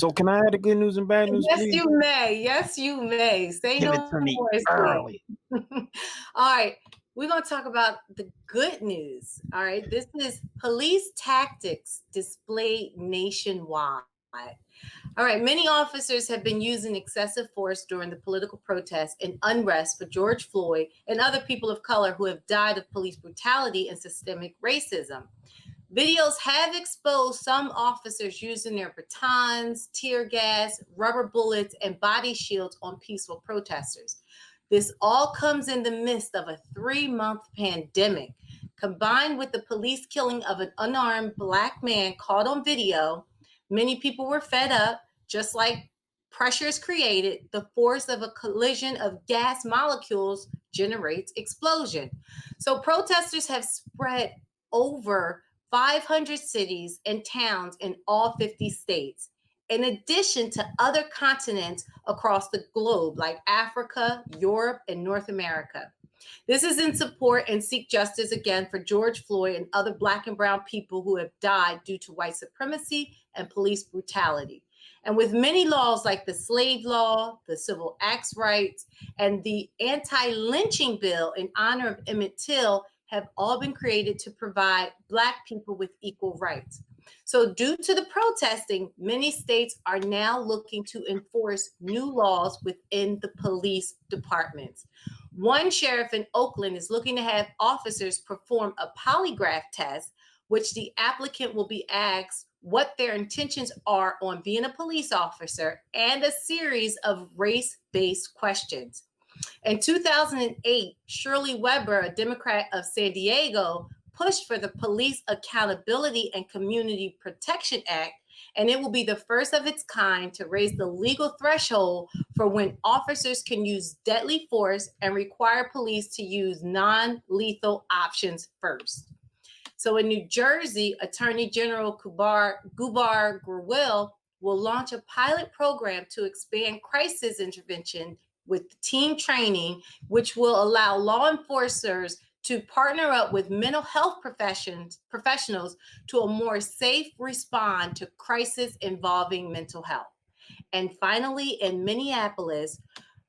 So can I add the good news and bad news, Yes, please? you may. Yes, you may. Say Give it no to me more. early. All right. We're going to talk about the good news. All right. This is police tactics displayed nationwide. All right. Many officers have been using excessive force during the political protests and unrest for George Floyd and other people of color who have died of police brutality and systemic racism. Videos have exposed some officers using their batons, tear gas, rubber bullets, and body shields on peaceful protesters. This all comes in the midst of a 3-month pandemic, combined with the police killing of an unarmed Black man caught on video. Many people were fed up, just like pressure is created. The force of a collision of gas molecules generates explosion. So protesters have spread over 500 cities and towns in all 50 states, in addition to other continents across the globe like Africa, Europe, and North America. This is in support and seek justice again for George Floyd and other Black and brown people who have died due to white supremacy and police brutality. And with many laws like the slave law, the civil acts rights, and the anti-lynching bill in honor of Emmett Till have all been created to provide Black people with equal rights. So due to the protesting, many states are now looking to enforce new laws within the police departments. One sheriff in Oakland is looking to have officers perform a polygraph test, which the applicant will be asked what their intentions are on being a police officer and a series of race-based questions. In 2008, Shirley Weber, a Democrat of San Diego, pushed for the Police Accountability and Community Protection Act, and it will be the first of its kind to raise the legal threshold for when officers can use deadly force and require police to use non-lethal options first. So in New Jersey, Attorney General Gubar Grewal will launch a pilot program to expand crisis intervention with team training, which will allow law enforcers to partner up with mental health professionals to a more safe respond to crisis involving mental health. And finally, in Minneapolis,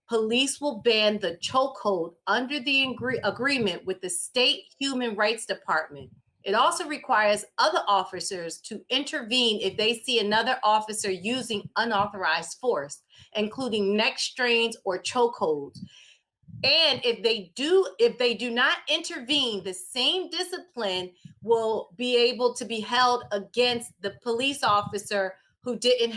police will ban the chokehold under the agreement with the State Human Rights Department. It also requires other officers to intervene if they see another officer using unauthorized force, including neck strains or chokeholds. And if they do not intervene, the same discipline will be able to be held against the police officer who didn't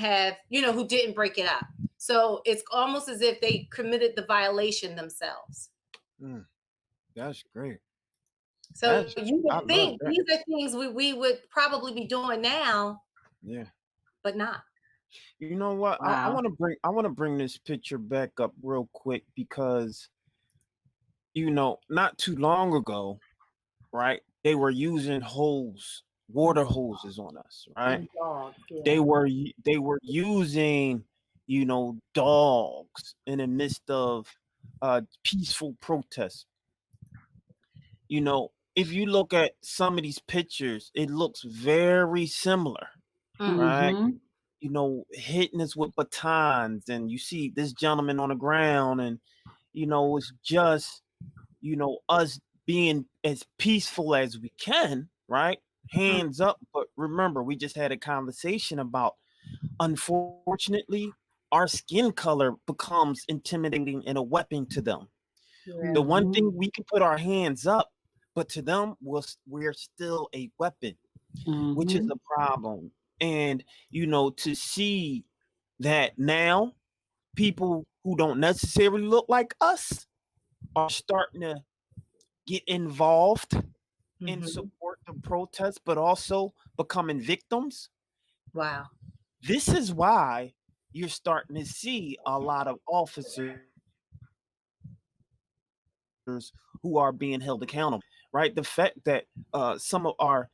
break it up. So it's almost as if they committed the violation themselves. That's great. So you would think these are things we would probably be doing now. Yeah. But not. You know what? Wow. I want to bring this picture back up real quick because not too long ago, right? They were using water hoses on us, right? Dogs, yeah. They were using, dogs in the midst of peaceful protests. If you look at some of these pictures, it looks very similar, right? Hitting us with batons, and you see this gentleman on the ground, and it's just us being as peaceful as we can, right? Hands up. But remember, we just had a conversation about, unfortunately, our skin color becomes intimidating and a weapon to them. Yeah. The one thing, we can put our hands up, but to them, we're still a weapon, which is a problem. And, to see that now people who don't necessarily look like us are starting to get involved and support the protests, but also becoming victims. Wow. This is why you're starting to see a lot of officers who are being held accountable, right? The fact that some of our,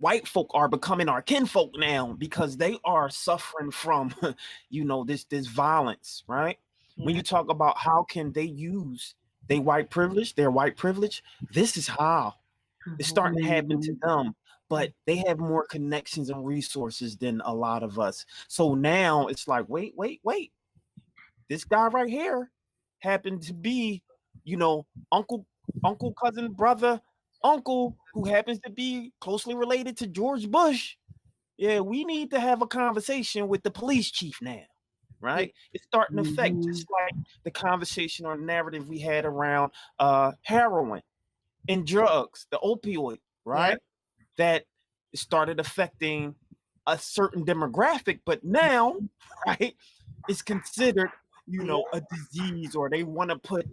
white folk are becoming our kinfolk now because they are suffering from, this violence, right? Yeah. When you talk about how can they use their white privilege, this is how it's starting to happen to them. but they have more connections and resources than a lot of us. So now it's like, wait. This guy right here happened to be, uncle, cousin, brother, uncle, who happens to be closely related to George Bush. Yeah, we need to have a conversation with the police chief now, right? It's starting to affect, just like the conversation or narrative we had around heroin and drugs, the opioid, right? That started affecting a certain demographic, but now, right, it's considered, a disease, or they want to put,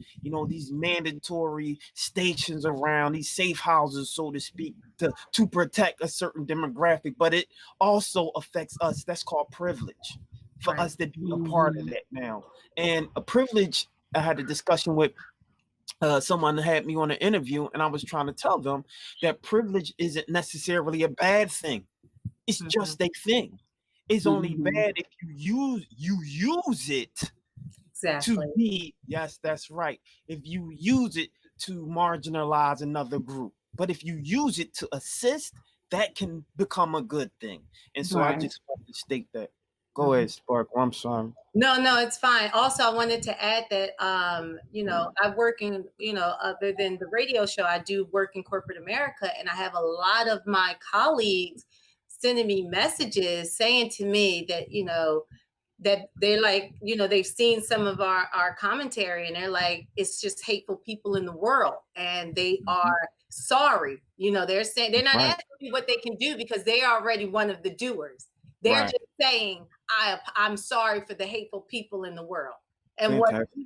these mandatory stations around these safe houses, so to speak, to protect a certain demographic. But it also affects us. That's called privilege, for us to be a part of that now. And a privilege, I had a discussion with someone had me on an interview, and I was trying to tell them that privilege isn't necessarily a bad thing. It's just a thing. It's only bad if you use it to be, yes, that's right. If you use it to marginalize another group. But if you use it to assist, that can become a good thing. And so I just want to state that. Go ahead, Sparkle. I'm sorry. No, it's fine. Also, I wanted to add that, I work in, other than the radio show, I do work in corporate America, and I have a lot of my colleagues sending me messages saying to me that, that they're like, they've seen some of our commentary, and they're like, it's just hateful people in the world, and they are sorry. They're saying, they're not asking me what they can do, because they are already one of the doers. They're just saying, I'm sorry for the hateful people in the world. And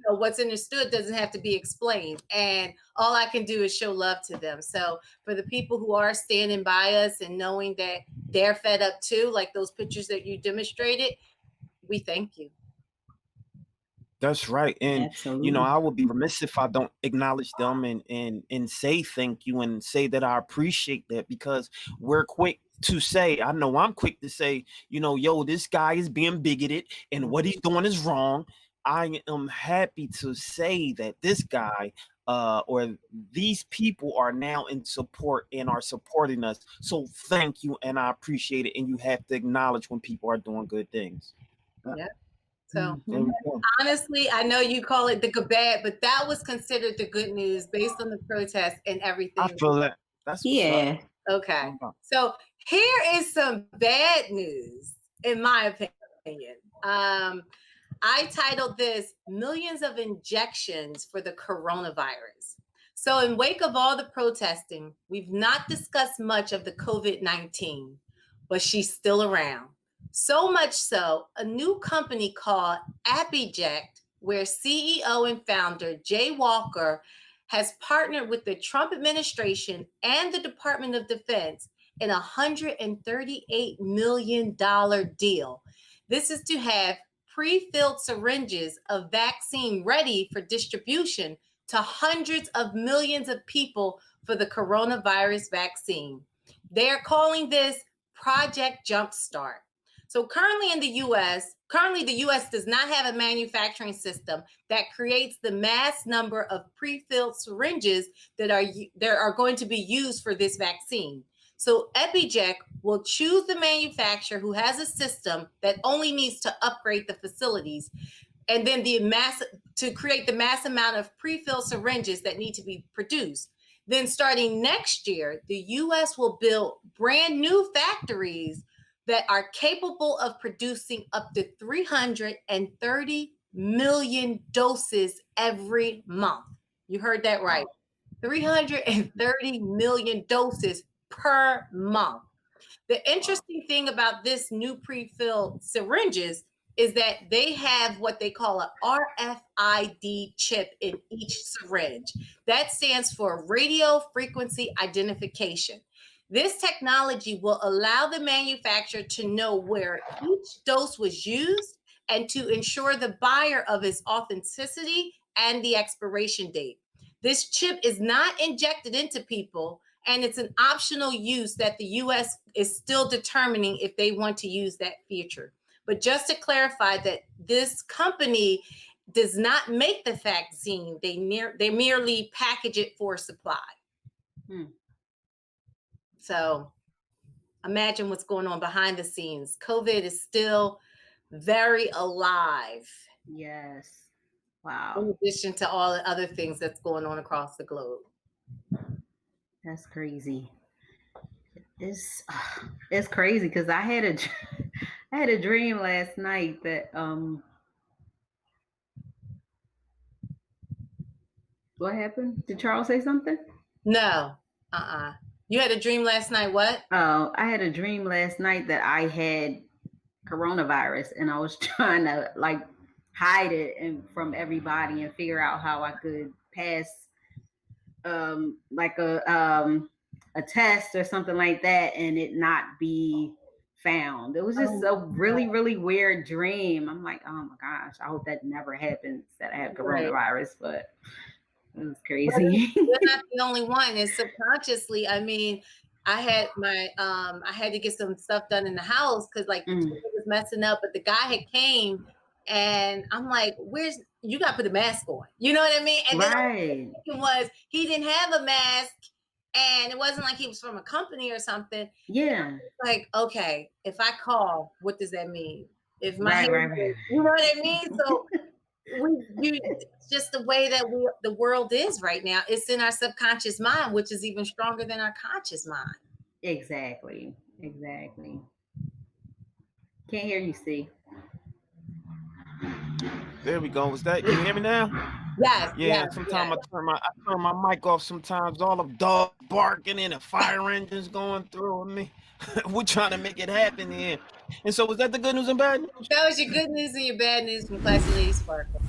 what's understood doesn't have to be explained. And all I can do is show love to them. So for the people who are standing by us and knowing that they're fed up too, like those pictures that you demonstrated, we thank you. That's right. And, I would be remiss if I don't acknowledge them and say thank you and say that I appreciate that, because we're quick to say, I know I'm quick to say, yo, this guy is being bigoted and what he's doing is wrong. I am happy to say that this guy or these people are now in support and are supporting us. So thank you. And I appreciate it. And you have to acknowledge when people are doing good things. Yeah. So honestly, I know you call it the bad, but that was considered the good news based on the protest and everything. I feel that. That's okay. So here is some bad news, in my opinion. I titled this "Millions of Injections for the Coronavirus." So in wake of all the protesting, we've not discussed much of the COVID-19, but she's still around. So much so, a new company called Addict, where CEO and founder Jay Walker has partnered with the Trump administration and the Department of Defense in a $138 million deal. This is to have pre-filled syringes of vaccine ready for distribution to hundreds of millions of people for the coronavirus vaccine. They're calling this Project Jumpstart. So currently the U.S. does not have a manufacturing system that creates the mass number of pre-filled syringes that are going to be used for this vaccine. So Addict will choose the manufacturer who has a system that only needs to upgrade the facilities, and then to create the mass amount of pre-filled syringes that need to be produced. Then starting next year, the U.S. will build brand new factories that are capable of producing up to 330 million doses every month. You heard that right. 330 million doses per month. The interesting thing about this new pre-filled syringes is that they have what they call a RFID chip in each syringe. That stands for radio frequency identification. This technology will allow the manufacturer to know where each dose was used and to ensure the buyer of its authenticity and the expiration date. This chip is not injected into people, and it's an optional use that the U.S. is still determining if they want to use that feature. But just to clarify that this company does not make the vaccine, they merely package it for supply. So imagine what's going on behind the scenes. COVID is still very alive. Yes. Wow. In addition to all the other things that's going on across the globe. That's crazy. It's crazy because I had a dream last night that what happened? Did Charles say something? No. You had a dream last night, what? Oh, I had a dream last night that I had coronavirus and I was trying to like hide it from everybody and figure out how I could pass like a test or something like that and it not be found. It was just a really, really weird dream. I'm like, oh my gosh, I hope that never happens that I have coronavirus, but it was crazy. You're not the only one. It's subconsciously. I mean, I had I had to get some stuff done in the house because like it was messing up, but the guy had came and I'm like, you got to put a mask on. You know what I mean? And then he didn't have a mask and it wasn't like he was from a company or something. Yeah. Like, okay, if I call, what does that mean? If my you know what I mean? So it's just the way that the world is right now. It's in our subconscious mind, which is even stronger than our conscious mind. Exactly. Can't hear you, Steve. There we go. Can you hear me now? Yes. Yeah. Sometimes I turn my mic off. Sometimes all of dogs barking and the fire engines going through me. We're trying to make it happen here. And so, was that the good news and bad news? That was your good news and your bad news from Classy Lady Sparkle.